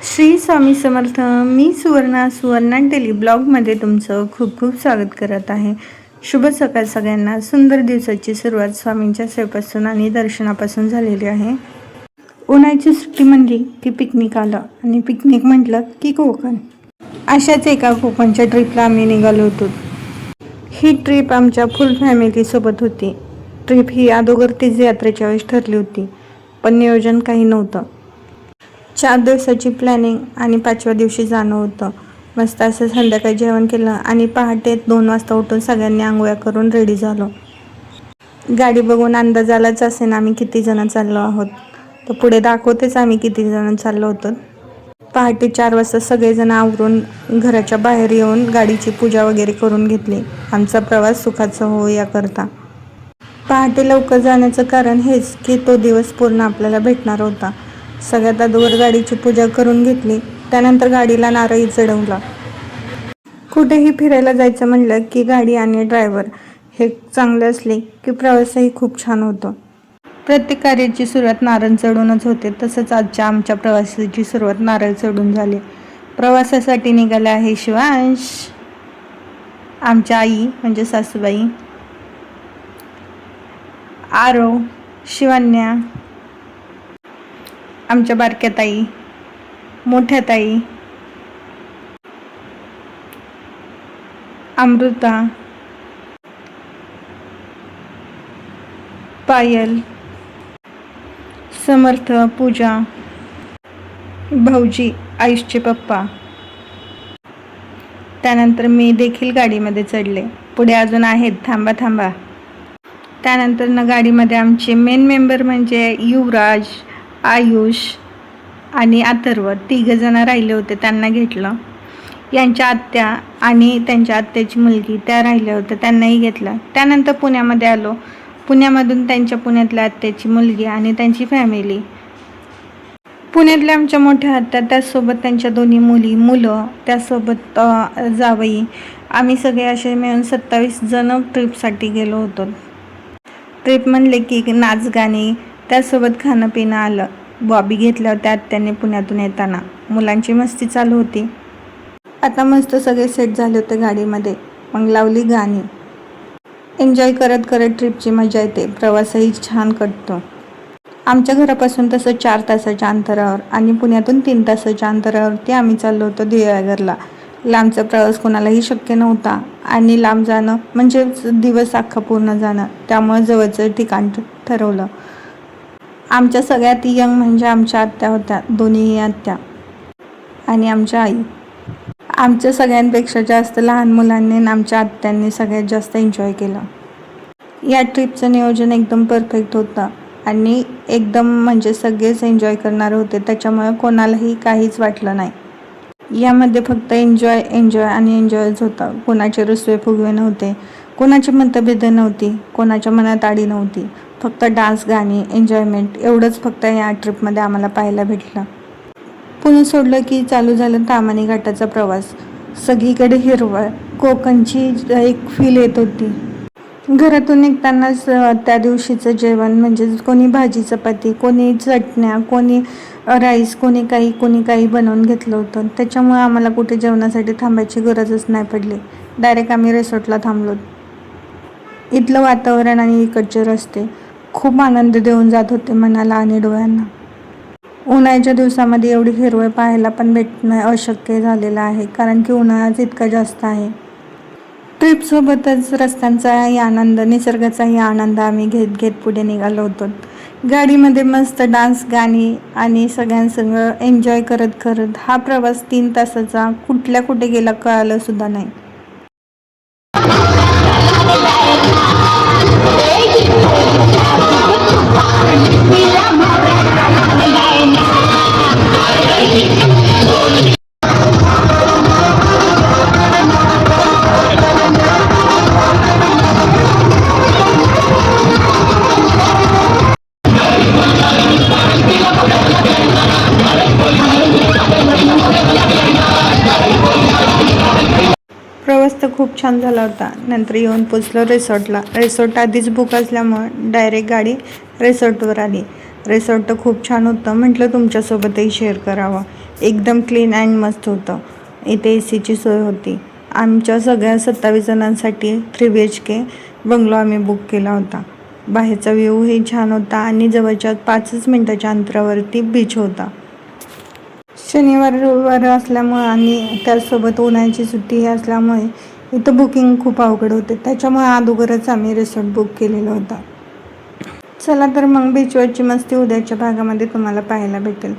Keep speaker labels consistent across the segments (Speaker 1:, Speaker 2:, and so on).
Speaker 1: श्री स्वामी समर्थ. मी Suvarna daily ब्लॉगमध्ये तुमचं खूप खूप स्वागत करत आहे. शुभ सकाळ सगळ्यांना. सुंदर दिवसाची सुरुवात स्वामींच्या सेवेपासून आणि दर्शनापासून झालेली आहे. उन्हाळ्याची सुट्टी म्हणली की पिकनिक आलं आणि पिकनिक म्हटलं की कोकण. अशाच एका कोकणच्या ट्रिपला आम्ही निघालो होतो. ही ट्रिप आमच्या फुल फॅमिलीसोबत होती. ट्रिप ही अगोदर तीच यात्रेच्या वेळेस ठरली होती, पण नियोजन काही नव्हतं. 4 दिवसाची प्लॅनिंग आणि 5व्या दिवशी जाणं होतं. मस्त असं संध्याकाळी जेवण केलं आणि पहाटे 2 वाजता उठून सगळ्यांनी आंघोळ्या करून रेडी झालो. गाडी बघून अंदाज आलाच असेल आम्ही किती जण चाललो आहोत. तर पुढे दाखवतेच आम्ही किती जण चाललो होतो. पहाटे 4 वाजता सगळेजण आवरून घराच्या बाहेर येऊन गाडीची पूजा वगैरे करून घेतली, आमचा प्रवास सुखाचा हो याकरता. पहाटे लवकर जाण्याचं कारण हेच की तो दिवस पूर्ण आपल्याला भेटणार होता. सगळ्यात अगोदर गाडीची पूजा करून घेतली, त्यानंतर गाडीला नारळी चढवला. कुठेही फिरायला जायचं म्हणलं की गाडी आणि ड्रायव्हर हे चांगले असले की प्रवासही खूप छान होतो. प्रत्येक कार्याची सुरुवात नारळ चढूनच होते. तसंच आमच्या प्रवासाची सुरुवात नारळ चढून झाली. प्रवासासाठी निघाला आहे शिवांश, आमच्या आई म्हणजे सासूबाई, आरव, शिवान्या, आमच्या बारक्या ताई, मोठ्या ताई, अमृता, पायल, समर्थ, पूजा, भाऊजी, आयुषचे पप्पा. त्यानंतर मी देखील गाडीमध्ये चढले. पुढे अजून आहेत, थांबा. त्यानंतर गाडीमध्ये आमचे मेन मेंबर म्हणजे युवराज, आयुष आणि अथर्व 3 जण राहिले होते, त्यांना घेतलं. यांच्या आत्या आणि त्यांच्या आत्याची मुलगी त्या राहिल्या होत्या, त्यांनाही घेतलं. त्यानंतर पुण्यामध्ये आलो. पुण्यामधून त्यांच्या पुण्यातल्या आत्याची मुलगी आणि त्यांची फॅमिली, पुण्यातल्या आमच्या मोठ्या आत्या, त्याचसोबत त्यांच्या 2 मुलं, त्यासोबत जावई, आम्ही सगळे असे मिळून 27 जण ट्रिपसाठी गेलो होतो. ट्रिप म्हणले की नाच गाणी, त्यासोबत खाणं पिणं आलं. बॉबी घेतल्या होत्या आत्याने पुण्यातून येताना. मुलांची मस्ती चालू होती. आता मस्त सगळे सेट झाले होते गाडीमध्ये. मग लावली गाणी. एन्जॉय करत ट्रिपची मजा येते. प्रवासही छान कटतो. आमच्या घरापासून तसं 4 तासाच्या अंतरावर आणि पुण्यातून 3 तासाच्या अंतरावरती आम्ही चाललो होतो देवयागरला. लांबचा प्रवास कोणालाही शक्य नव्हता आणि लांब जाणं म्हणजे दिवस अख्खा पूर्ण जाणं, त्यामुळे जवळचं ठिकाण ठरवलं. आमच्या सगळ्यात यंग म्हणजे आमच्या आत्या होत्या, 2ही आत्या आणि आमच्या आई. आमच्या सगळ्यांपेक्षा जास्त लहान मुलांनी आणि आमच्या आत्यांनी सगळ्यात जास्त एन्जॉय केलं. या ट्रिपचं नियोजन एकदम परफेक्ट होतं आणि एकदम म्हणजे सगळेच एन्जॉय करणारे होते, त्याच्यामुळे कोणालाही काहीच वाटलं नाही. यामध्ये फक्त एन्जॉय आणि एन्जॉयच होता. कोणाचे रुसवे फुगवे नव्हते, कोणाची मतभेद नव्हती, कोणाच्या मनात आडी नव्हती. फक्त डान्स, गाणी, एन्जॉयमेंट एवढंच फक्त या ट्रिपमध्ये आम्हाला पाहायला भेटलं. पुणे सोडलं की चालू झालं ताम्हाणी घाटाचा प्रवास. सगळीकडे हिरवळ, कोकणची एक फील येत होती. घरातून निघतानाच त्या दिवशीचं जेवण म्हणजे कोणी भाजी चपाती, कोणी चटण्या, कोणी राईस, कोणी काही बनवून घेतलं होतं. त्याच्यामुळे आम्हाला कुठे जेवणासाठी थांबायची गरजच नाही पडली. डायरेक्ट आम्ही रिसॉर्टला थांबलो. इथलं वातावरण आणि इकडचे रस्ते खूप आनंद देऊन जात होते मनाला आणि डोळ्यांना. उन्हाळ्याच्या दिवसामध्ये एवढी हिरवळ पाहायला पण भेटणं अशक्य झालेलं आहे, कारण की उन्हाळाच इतका जास्त आहे. ट्रिपसोबतच रस्त्यांचाही आनंद, निसर्गाचाही आनंद आम्ही घेत पुढे निघालो होतो. गाडीमध्ये मस्त डान्स, गाणी आणि सगळ्यांसंग एन्जॉय करत हा प्रवास 3 तासाचा कुठे गेला कळालं सुद्धा नाही. प्रवास तर खूप छान झाला होता. नंतर येऊन पोचलो रिसॉर्टला. रिसॉर्ट आधीच बुक असल्यामुळे डायरेक्ट गाडी रिसॉर्टवर आली. रिसॉर्ट तर खूप छान होतं, म्हटलं तुमच्यासोबतही शेअर करावं. एकदम क्लीन अँड मस्त होतं. इथे ACची सोय होती. आमच्या सगळ्या 27 जणांसाठी 3BHK बंगलो आम्ही बुक केला होता. बाहेरचा व्ह्यूही छान होता आणि जवळच्या 5 मिनिटाच्या अंतरावरती बीच होता. शनिवार रविवार असल्यामुळं आणि त्याचसोबत उन्हाळ्याची सुट्टी असल्यामुळे इथं बुकिंग खूप अवघड होते. त्याच्यामुळे अगोदरच आम्ही रिसॉर्ट बुक केलेला होता. चला तर मग बीचवरची मस्ती उद्याच्या भागामध्ये तुम्हाला पाहायला भेटेल.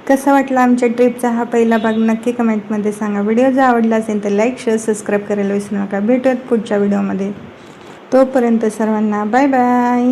Speaker 1: कसा वाटला आमच्या ट्रिपचा हा पहिला भाग नक्की कमेंटमध्ये सांगा. व्हिडिओ जर आवडला असेल तर लाईक, शेअर, सबस्क्राईब करायला विसरू नका. भेटूयात पुढच्या व्हिडिओमध्ये. तोपर्यंत सर्वांना बाय बाय.